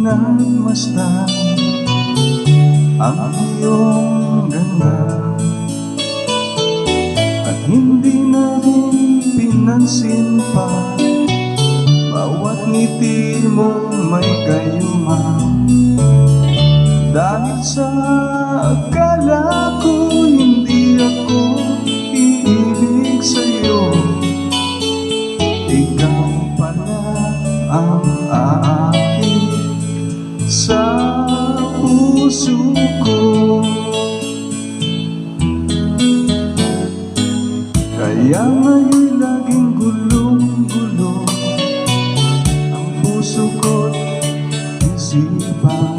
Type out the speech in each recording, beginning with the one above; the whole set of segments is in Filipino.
pinagmasdan ang iyong ganda, at hindi na rin pinansin pa bawat ngiti mong may gayuma. Dahil sa akala ko hindi ako iibig sa'yo, ikaw pala ang aakit sa puso ko. Kaya ngayon laging gulong-gulo ang puso ko't isipan.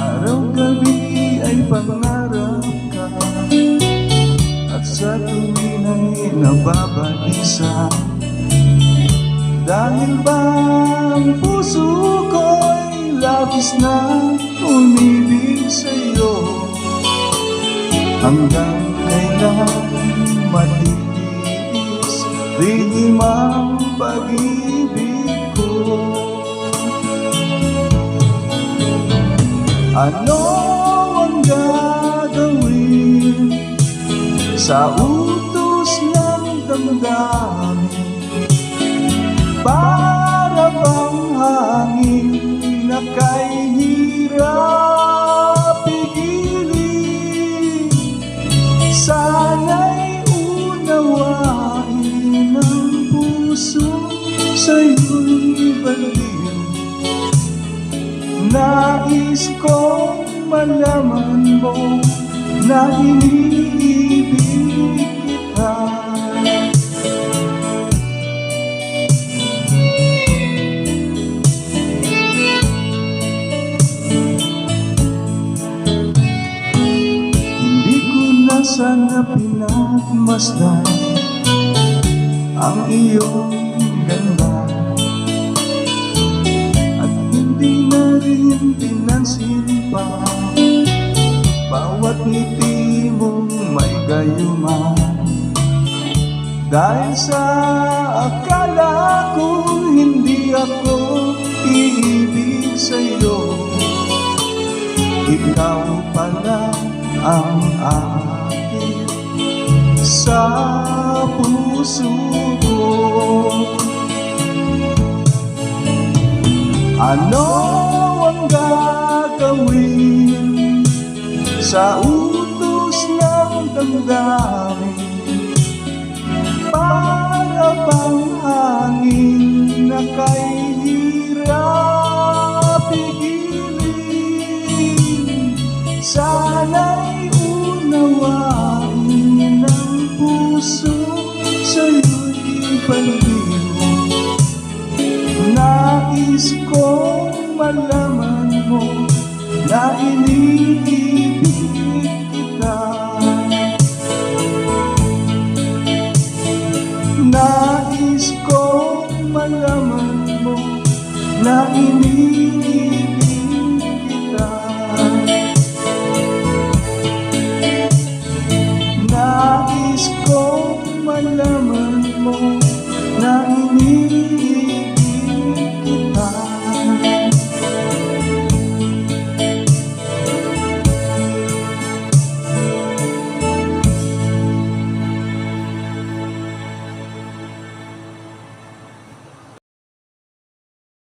Araw-gabi ay pangarap ka, at sa tuwin ay nababalisa. Dahil ba ang puso ko'y labis na umibig sa'yo, hanggang kailan matitiis rin ang pag-ibig ko. Ano ang gagawin sa utos ng damdamin? Para bang hangin na kay hirap pigilin? Sana'y unawain ng puso sa'yo'y baliw. Nais kong malaman mo na iniibig kita. Sana pinagmasdan ang iyong ganda, at hindi na rin pinansin pa bawat ngiti mong may gayuma. Dahil sa akala ko hindi ako iibig sa'yo, ikaw pala ang akin sa puso ko. Ano ang gagawin sa utos ng damdamin? Para bang hangin na kay hirap pigilin? Sana'y unawain ng puso sa'yo'y baliw. Nais kong malaman mo na iniibig